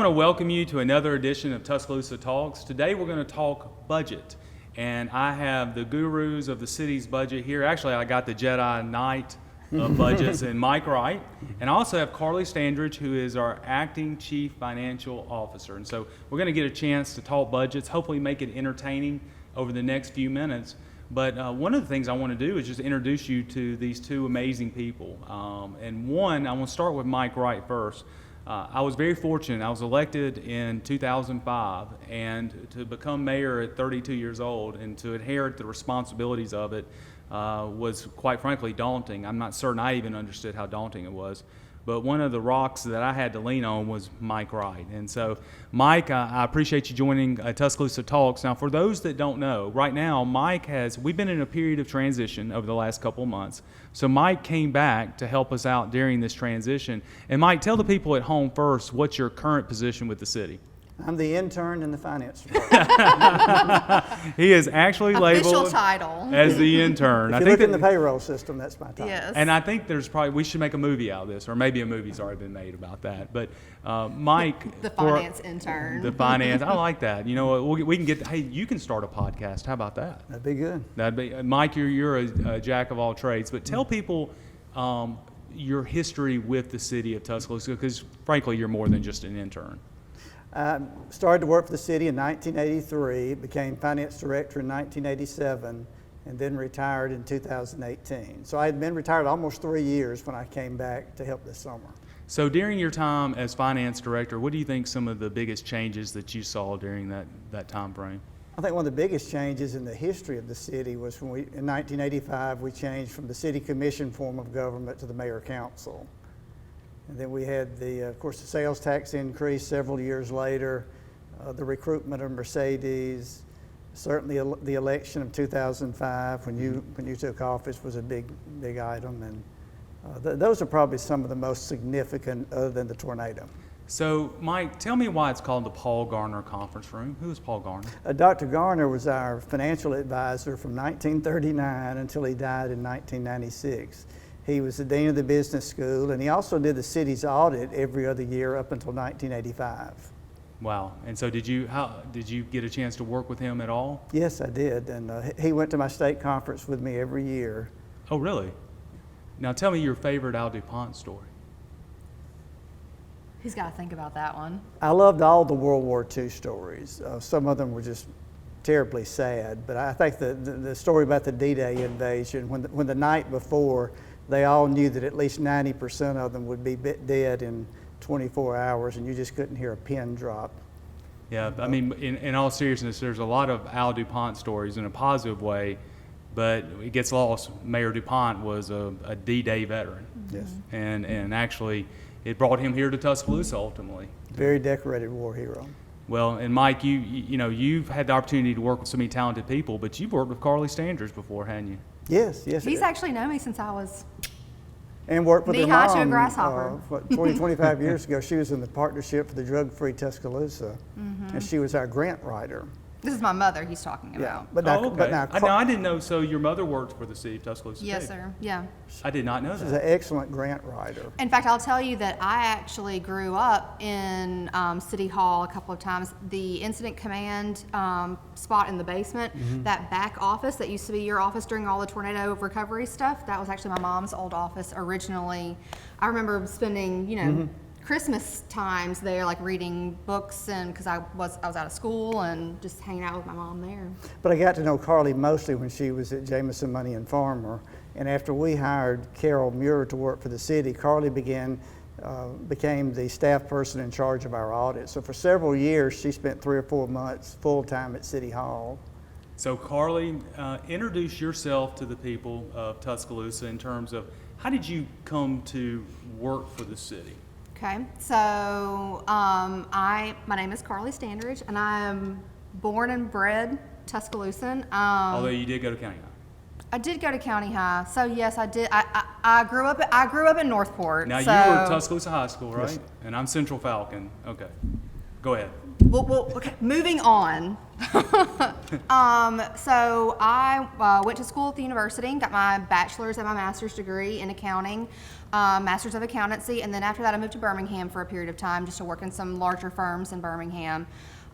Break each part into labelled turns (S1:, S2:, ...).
S1: to welcome you to another edition of Tuscaloosa Talks. Today we're going to talk budget. And I have the gurus of the city's budget here. Actually, I got the Jedi Knight of budgets and Mike Wright. And I also have Carly Standridge, who is our acting chief financial officer. And so we're going to get a chance to talk budgets, hopefully make it entertaining over the next few minutes. But one of the things I want to do is just introduce you to these two amazing people. And one, I want to start with Mike Wright first. I was very fortunate. I was elected in 2005, and to become mayor at 32 years old and to inherit the responsibilities of it was quite frankly daunting. I'm not certain I even understood how daunting it was. But one of the rocks that I had to lean on was Mike Wright. And so, Mike, I appreciate you joining Tuscaloosa Talks. Now, for those that don't know, right now, we've been in a period of transition over the last couple of months. So Mike came back to help us out during this transition. And Mike, tell the people at home first, what's your current position with the city?
S2: I'm the intern in the finance department.
S1: He is actually labeled
S3: title
S1: as the intern.
S2: If you look in the payroll system, that's my title.
S3: Yes.
S1: And I think we should make a movie out of this, or maybe a movie's already been made about that. But Mike.
S3: The finance intern.
S1: The finance, I like that. You know, we can hey, you can start a podcast. How about that?
S2: That'd be good.
S1: Mike, you're a jack of all trades. But tell people your history with the city of Tuscaloosa, because frankly, you're more than just an intern.
S2: I started to work for the city in 1983, became finance director in 1987, and then retired in 2018. So I had been retired almost 3 years when I came back to help this summer.
S1: So during your time as finance director, what do you think some of the biggest changes that you saw during that time frame?
S2: I think one of the biggest changes in the history of the city was when in 1985, we changed from the city commission form of government to the mayor council. And then we had of course, the sales tax increase several years later, the recruitment of Mercedes, certainly the election of 2005 when you took office was a big item, and those are probably some of the most significant other than the tornado.
S1: So, Mike, tell me why it's called the Paul Garner Conference Room. Who is Paul Garner?
S2: Dr. Garner was our financial advisor from 1939 until he died in 1996. He was the dean of the business school, and he also did the city's audit every other year up until 1985.
S1: Wow. And so did you get a chance to work with him at all?
S2: Yes, I did. And he went to my state conference with me every year.
S1: Oh, really? Now tell me your favorite Al Dupont story.
S3: He's got to think about that one.
S2: I loved all the World War II stories. Some of them were just terribly sad, but I think the story about the D-Day invasion, when the night before, they all knew that at least 90% of them would be dead in 24 hours, and you just couldn't hear a pin drop.
S1: Yeah, I mean, in all seriousness, there's a lot of Al Dupont stories in a positive way, but it gets lost. Mayor Dupont was a D-Day veteran.
S2: Yes.
S1: And actually, it brought him here to Tuscaloosa ultimately.
S2: Very decorated war hero.
S1: Well, and Mike, you've had the opportunity to work with so many talented people, but you've worked with Carly Standridge before, hadn't you?
S2: Yes.
S3: He's actually known me since I was
S2: and worked with her
S3: knee-high
S2: mom.
S3: to a grasshopper.
S2: 25 years ago, she was in the Partnership for the Drug-Free Tuscaloosa, and she was our grant writer.
S3: This is my mother he's talking about.
S2: But now,
S1: I didn't know. So your mother worked for the city of Tuscaloosa.
S3: Yes, sir. Yeah.
S1: I did not know that.
S2: She's an excellent grant writer.
S3: In fact, I'll tell you that I actually grew up in City Hall a couple of times. The incident command spot in the basement, that back office that used to be your office during all the tornado recovery stuff, that was actually my mom's old office originally. I remember spending, Christmas times there, like reading books, and because I was out of school and just hanging out with my mom there.
S2: But I got to know Carly mostly when she was at Jameson Money and Farmer, and after we hired Carol Muir to work for the city, Carly became the staff person in charge of our audit. So for several years, she spent 3 or 4 months full time at City Hall.
S1: So Carly, introduce yourself to the people of Tuscaloosa in terms of how did you come to work for the city?
S3: Okay, so my name is Carly Standridge, and I am born and bred Tuscaloosan.
S1: Although you did go to County High.
S3: I did go to County High, so yes, I did. I grew up in Northport.
S1: Now
S3: so.
S1: You were at Tuscaloosa High School, right? Yes. And I'm Central Falcon. Okay, go ahead.
S3: Well, okay, moving on. So I went to school at the university, got my bachelor's and my master's degree in accounting, master's of accountancy, and then after that I moved to Birmingham for a period of time just to work in some larger firms in Birmingham.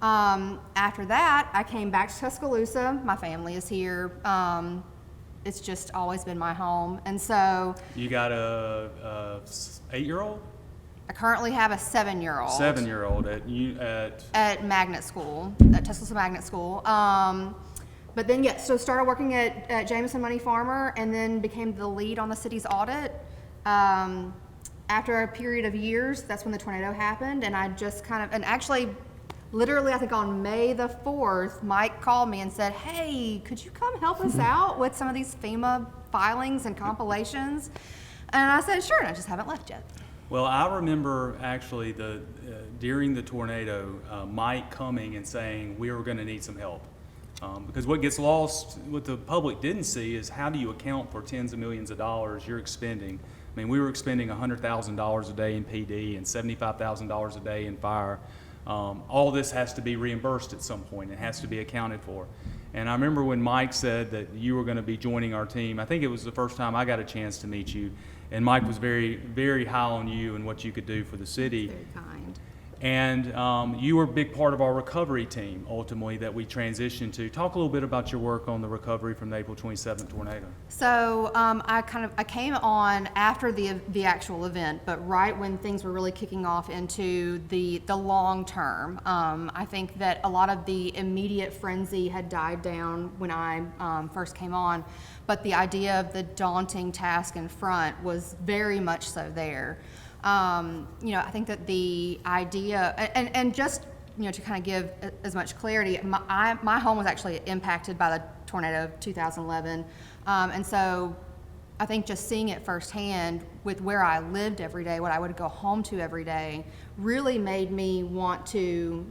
S3: After that, I came back to Tuscaloosa. My family is here. It's just always been my home, and so
S1: You got a 8-year-old?
S3: I currently have a 7-year-old.
S1: 7-year-old
S3: At magnet school, at Tuscaloosa Magnet School. But then, yeah, so started working at Jameson Money Farmer and then became the lead on the city's audit. After a period of years, that's when the tornado happened, and I just and actually, literally, I think on May the 4th, Mike called me and said, hey, could you come help us out with some of these FEMA filings and compilations? And I said, sure, and I just haven't left yet.
S1: Well, I remember actually during the tornado, Mike coming and saying we were going to need some help. Because what gets lost, what the public didn't see is how do you account for tens of millions of dollars you're expending. I mean, we were expending $100,000 a day in PD and $75,000 a day in fire. All this has to be reimbursed at some point. It has to be accounted for. And I remember when Mike said that you were going to be joining our team, I think it was the first time I got a chance to meet you. And Mike was very, very high on you and what you could do for the city.
S3: Very kind.
S1: And you were a big part of our recovery team, ultimately, that we transitioned to. Talk a little bit about your work on the recovery from the April 27th tornado.
S3: So I came on after the actual event, but right when things were really kicking off into the long term. I think that a lot of the immediate frenzy had died down when I first came on, but the idea of the daunting task in front was very much so there. I think that the idea, and just, to kind of give as much clarity, my home was actually impacted by the tornado of 2011. And so I think just seeing it firsthand with where I lived every day, what I would go home to every day, really made me want to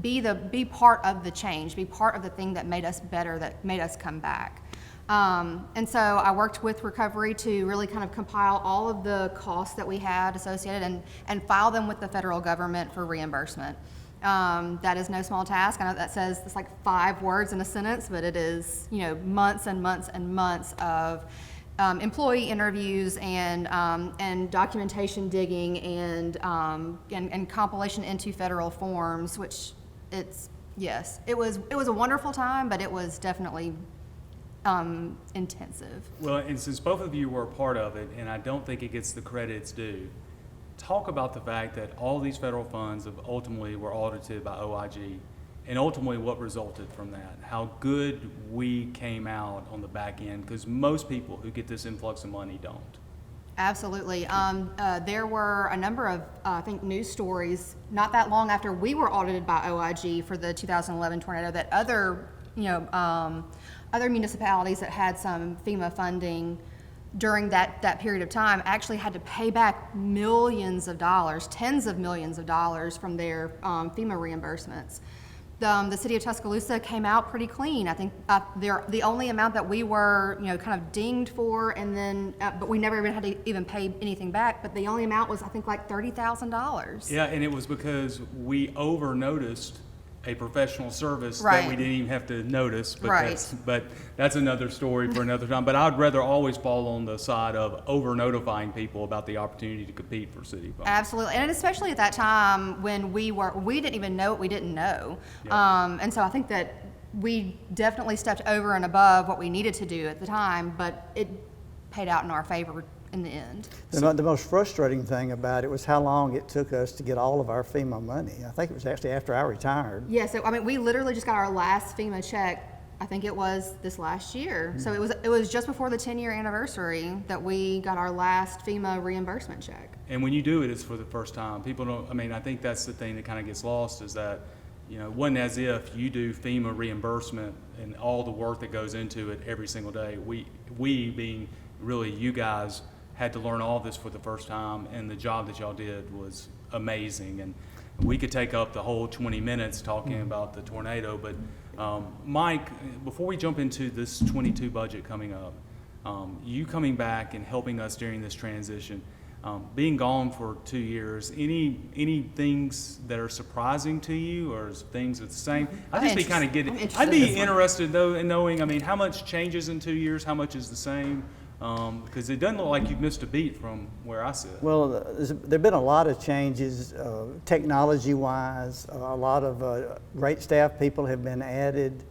S3: be part of the change, be part of the thing that made us better, that made us come back. And so I worked with recovery to really kind of compile all of the costs that we had associated and file them with the federal government for reimbursement. That is no small task. I know that says it's like 5 words in a sentence, but it is, months and months and months of employee interviews and documentation digging and compilation into federal forms, which it was a wonderful time, but it was definitely intensive.
S1: Well, and since both of you were a part of it, and I don't think it gets the credit it's due, talk about the fact that all these federal funds ultimately were audited by OIG, and ultimately what resulted from that, how good we came out on the back end, because most people who get this influx of money don't.
S3: Absolutely. There were a number of, I think, news stories not that long after we were audited by OIG for the 2011 tornado that other municipalities that had some FEMA funding during that period of time actually had to pay back millions of dollars, tens of millions of dollars from their FEMA reimbursements. The city of Tuscaloosa came out pretty clean. I think the only amount that we were, kind of dinged for, and then, but we never even had to even pay anything back. But the only amount was, I think, like $30,000.
S1: Yeah, and it was because we over-noticed a professional service
S3: Right.
S1: that we didn't even have to notice. But
S3: Right.
S1: that's another story for another time. But I'd rather always fall on the side of over-notifying people about the opportunity to compete for city funds.
S3: Absolutely, and especially at that time when we didn't even know what we didn't know.
S1: Yeah.
S3: And so I think that we definitely stepped over and above what we needed to do at the time, but it paid out in our favor in the end.
S2: The most frustrating thing about it was how long it took us to get all of our FEMA money. I think it was actually after I retired.
S3: Yeah, so we literally just got our last FEMA check. I think it was this last year. So it was just before the 10-year anniversary that we got our last FEMA reimbursement check.
S1: And when you do it, it's for the first time. People don't, I think that's the thing that kind of gets lost is that, it wasn't as if you do FEMA reimbursement and all the work that goes into it every single day. We being really you guys, had to learn all this for the first time, and the job that y'all did was amazing. And we could take up the whole 20 minutes talking about the tornado, but Mike, before we jump into this 22 budget coming up, you coming back and helping us during this transition, Being gone for 2 years, any things that are surprising to you, or is things that's the same? I'd just be kind of
S3: I'm interested
S1: I'd
S3: in
S1: be
S3: this one.
S1: interested though in knowing, I mean, how much changes in 2 years, how much is the same? Because it doesn't look like you've missed a beat from where I sit.
S2: Well, there've been a lot of changes, technology-wise. A lot of great staff people have been added.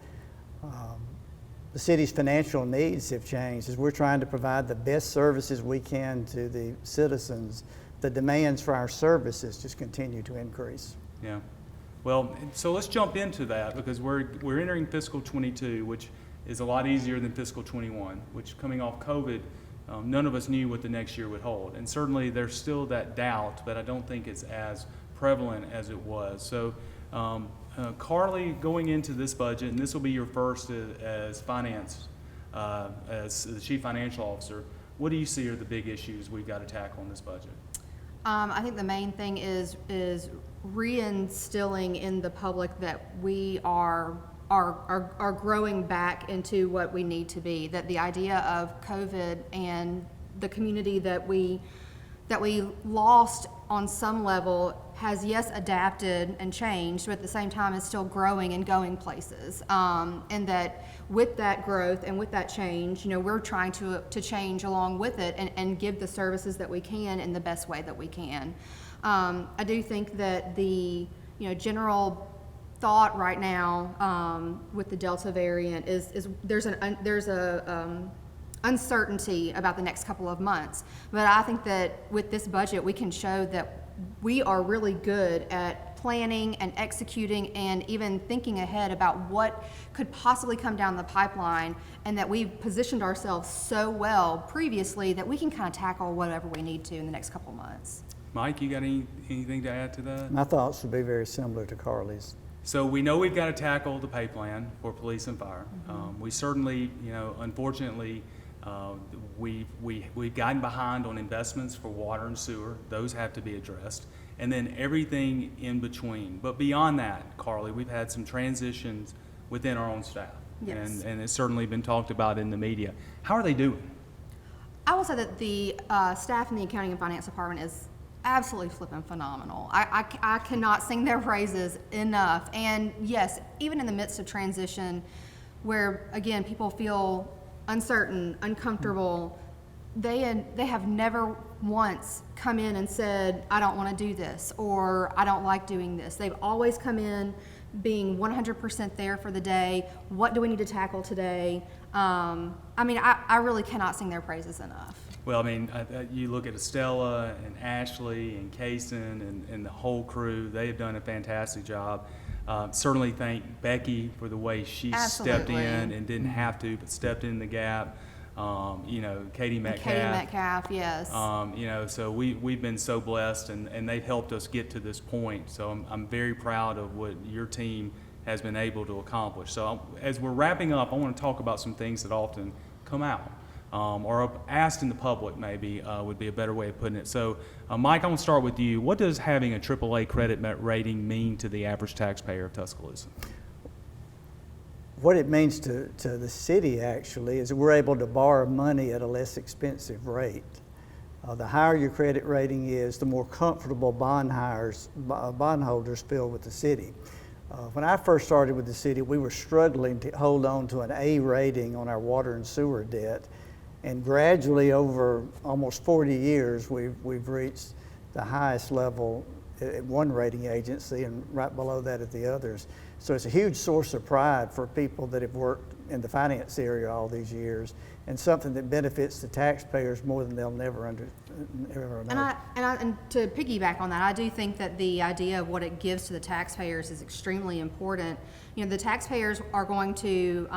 S2: The city's financial needs have changed as we're trying to provide the best services we can to the citizens. The demands for our services just continue to increase.
S1: Yeah. Well, so let's jump into that because we're entering fiscal 22, which is a lot easier than fiscal 21, which coming off COVID, none of us knew what the next year would hold. And certainly there's still that doubt, but I don't think it's as prevalent as it was. So Carly, going into this budget, and this will be your first as finance, as the chief financial officer, what do you see are the big issues we've got to tackle in this budget?
S3: I think the main thing is reinstilling in the public that we are growing back into what we need to be. That the idea of COVID and the community that we lost on some level has, yes, adapted and changed, but at the same time is still growing and going places. And that with that growth and with that change, we're trying to change along with it and give the services that we can in the best way that we can. I do think that the general thought right now with the Delta variant is there's a uncertainty about the next couple of months. But I think that with this budget, we can show that we are really good at planning and executing and even thinking ahead about what could possibly come down the pipeline, and that we've positioned ourselves so well previously that we can kind of tackle whatever we need to in the next couple of months.
S1: Mike, you got anything to add to that?
S2: My thoughts would be very similar to Carly's.
S1: So we know we've got to tackle the pay plan for police and fire. We certainly, unfortunately, we've gotten behind on investments for water and sewer. Those have to be addressed. And then everything in between. But beyond that, Carly, we've had some transitions within our own staff.
S3: Yes.
S1: And it's certainly been talked about in the media. How are they doing?
S3: I will say that the staff in the accounting and finance department is absolutely flipping phenomenal. I cannot sing their praises enough. And yes, even in the midst of transition, where again people feel uncertain, uncomfortable, they have never once come in and said, I don't want to do this, or I don't like doing this. They've always come in being 100% there for the day. What do we need to tackle today? I really cannot sing their praises enough.
S1: Well, you look at Estella and Ashley and Kaysen and the whole crew. They have done a fantastic job. Certainly thank Becky for the way she stepped
S3: Absolutely.
S1: in and didn't have to, but stepped in the gap. Katie Metcalf.
S3: Katie Metcalf, yes.
S1: So we've been so blessed, and they've helped us get to this point. So I'm very proud of what your team has been able to accomplish. So as we're wrapping up, I want to talk about some things that often come out. Or asked in the public, maybe, would be a better way of putting it. So, Mike, I want to start with you. What does having a AAA credit rating mean to the average taxpayer of Tuscaloosa?
S2: What it means to the city, actually, is that we're able to borrow money at a less expensive rate. The higher your credit rating is, the more comfortable bondholders feel with the city. When I first started with the city, we were struggling to hold on to an A rating on our water and sewer debt. And gradually, over almost 40 years, we've reached the highest level at one rating agency and right below that at the others. So it's a huge source of pride for people that have worked in the finance area all these years, and something that benefits the taxpayers more than they'll never know.
S3: And to piggyback on that, I do think that the idea of what it gives to the taxpayers is extremely important. The taxpayers are going to,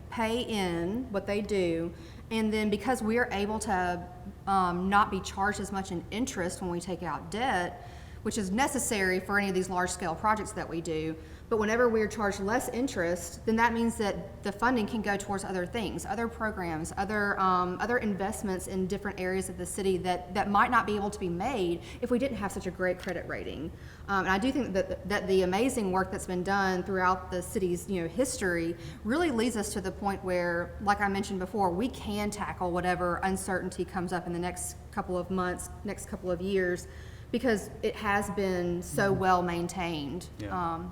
S3: pay in what they do, and then because we're able to not be charged as much in interest when we take out debt, which is necessary for any of these large-scale projects that we do, But whenever we're charged less interest, then that means that the funding can go towards other things, other programs, other investments in different areas of the city that might not be able to be made if we didn't have such a great credit rating. And I do think that the amazing work that's been done throughout the city's history really leads us to the point where, like I mentioned before, we can tackle whatever uncertainty comes up in the next couple of months, next couple of years, because it has been so well maintained.
S1: Yeah.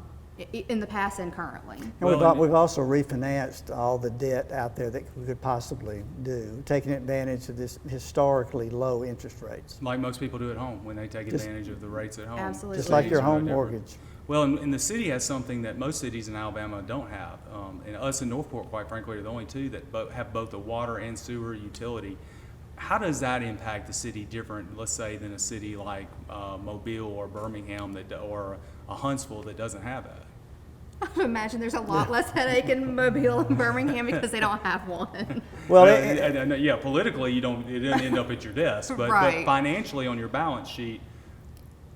S3: In the past and currently.
S2: And we've also refinanced all the debt out there that we could possibly do, taking advantage of this historically low interest rates.
S1: Like most people do at home when they take advantage of the rates at home.
S3: Absolutely.
S2: Just like your home
S1: No different.
S2: mortgage.
S1: Well, and the city has something that most cities in Alabama don't have. And us in Northport, quite frankly, are the only two that have both a water and sewer utility. How does that impact the city different, let's say, than a city like Mobile or Birmingham or a Huntsville that doesn't have that?
S3: I would imagine there's a lot less headache in Mobile and Birmingham because they don't have one.
S2: Well,
S1: yeah, politically, it doesn't end up at your desk, but
S3: Right.
S1: financially on your balance sheet.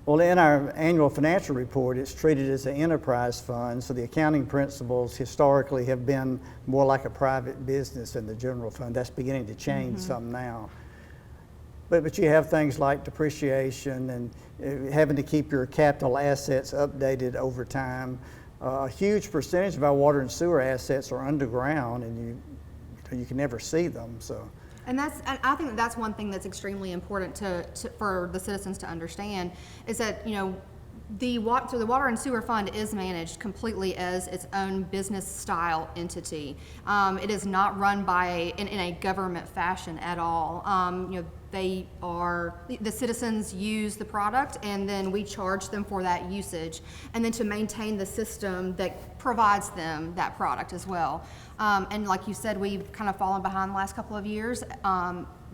S2: Well, in our annual financial report, it's treated as an enterprise fund, so the accounting principles historically have been more like a private business than the general fund. That's beginning to change some now. But you have things like depreciation and having to keep your capital assets updated over time. A huge percentage of our water and sewer assets are underground, and you can never see them. So.
S3: And I think that's one thing that's extremely important for the citizens to understand is that the water and sewer fund is managed completely as its own business style entity. It is not run in a government fashion at all. The citizens use the product, and then we charge them for that usage, and then to maintain the system that provides them that product as well. And like you said, we've kind of fallen behind the last couple of years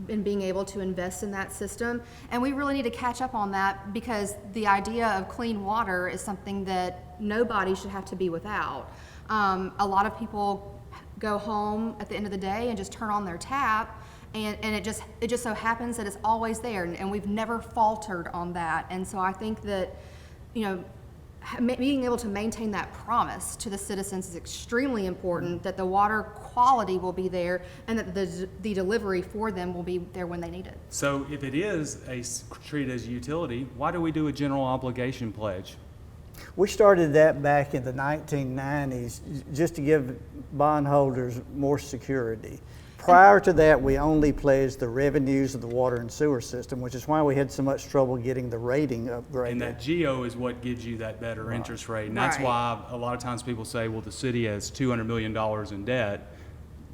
S3: in being able to invest in that system, and we really need to catch up on that because the idea of clean water is something that nobody should have to be without. A lot of people go home at the end of the day and just turn on their tap, and it just so happens that it's always there, and we've never faltered on that. And so I think that being able to maintain that promise to the citizens is extremely important, that the water quality will be there and that the delivery for them will be there when they need it.
S1: So if it is treated as a utility, why do we do a general obligation pledge?
S2: We started that back in the 1990s just to give bondholders more security. Prior to that, we only pledged the revenues of the water and sewer system, which is why we had so much trouble getting the rating upgraded.
S1: And that GEO is what gives you that better interest rate. And that's
S3: Right.
S1: why a lot of times people say, well, the city has $200 million in debt,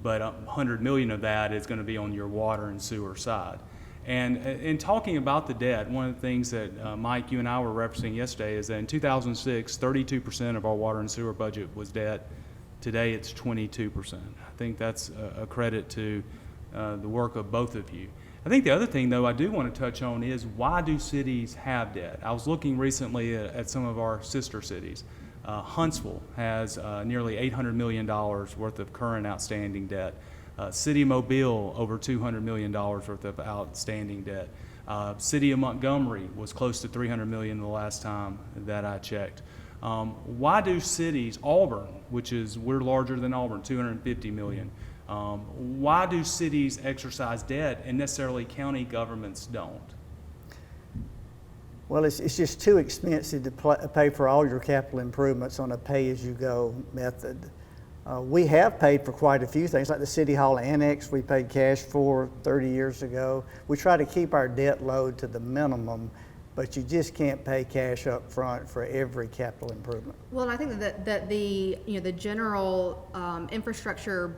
S1: but $100 million of that is going to be on your water and sewer side. And in talking about the debt, one of the things that Mike, you and I were referencing yesterday is that in 2006, 32% of our water and sewer budget was debt. Today, it's 22%. I think that's a credit to the work of both of you. I think the other thing, though, I do want to touch on is why do cities have debt? I was looking recently at some of our sister cities. Huntsville has nearly $800 million worth of current outstanding debt. City of Mobile, over $200 million worth of outstanding debt. City of Montgomery was close to $300 million the last time that I checked. Why do cities, Auburn, we're larger than Auburn, $250 million. Why do cities exercise debt and necessarily county governments don't?
S2: Well, it's just too expensive to pay for all your capital improvements on a pay-as-you-go method. We have paid for quite a few things, like the City Hall Annex we paid cash for 30 years ago. We try to keep our debt load to the minimum, but you just can't pay cash up front for every capital improvement.
S3: Well, and I think that the general infrastructure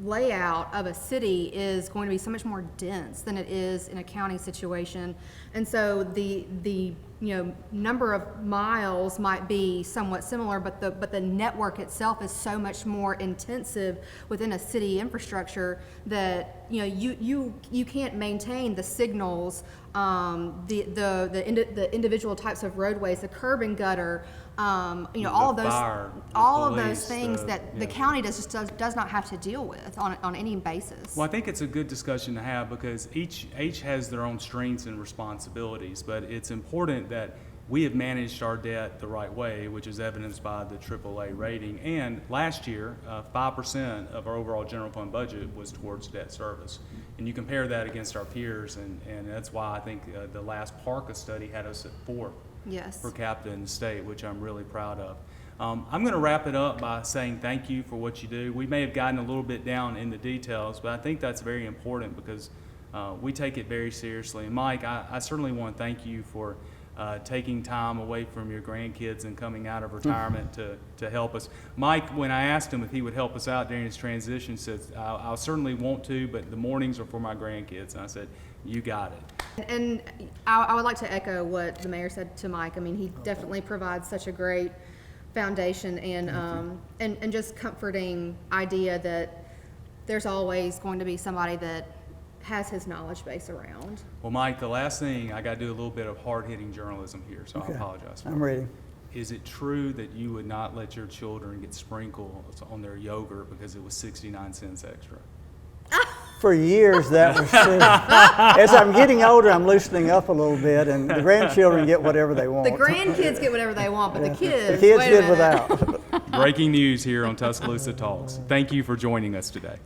S3: layout of a city is going to be so much more dense than it is in a county situation, and so the number of miles might be somewhat similar, but the network itself is so much more intensive within a city infrastructure that you can't maintain the signals, the individual types of roadways, the curb and gutter, all of those
S1: fire, the
S3: all of
S1: police,
S3: those things that the county does not have to deal with on any basis.
S1: Well, I think it's a good discussion to have because each has their own strengths and responsibilities, but it's important that we have managed our debt the right way, which is evidenced by the AAA rating. And last year, 5% of our overall general fund budget was towards debt service. And you compare that against our peers, and that's why I think the last PARCA study had us at 4th
S3: Yes.
S1: per capita in the state, which I'm really proud of. I'm going to wrap it up by saying thank you for what you do. We may have gotten a little bit down in the details, but I think that's very important because we take it very seriously. And Mike, I certainly want to thank you for taking time away from your grandkids and coming out of retirement to help us. Mike, when I asked him if he would help us out during his transition, said, I'll certainly want to, but the mornings are for my grandkids. And I said, you got it.
S3: And I would like to echo what the mayor said to Mike. I mean, he definitely provides such a great foundation and just comforting idea that there's always going to be somebody that has his knowledge base around.
S1: Well, Mike, the last thing, I got to do a little bit of hard-hitting journalism here, so
S2: Okay.
S1: I apologize.
S2: I'm ready.
S1: Is it true that you would not let your children get sprinkles on their yogurt because it was 69 cents extra?
S2: For years, that was true. As I'm getting older, I'm loosening up a little bit, and the grandchildren get whatever they want.
S3: The grandkids get whatever they want, but the kids,
S2: The kids
S3: wait a
S2: did
S3: minute.
S2: without.
S1: Breaking news here on Tuscaloosa Talks. Thank you for joining us today.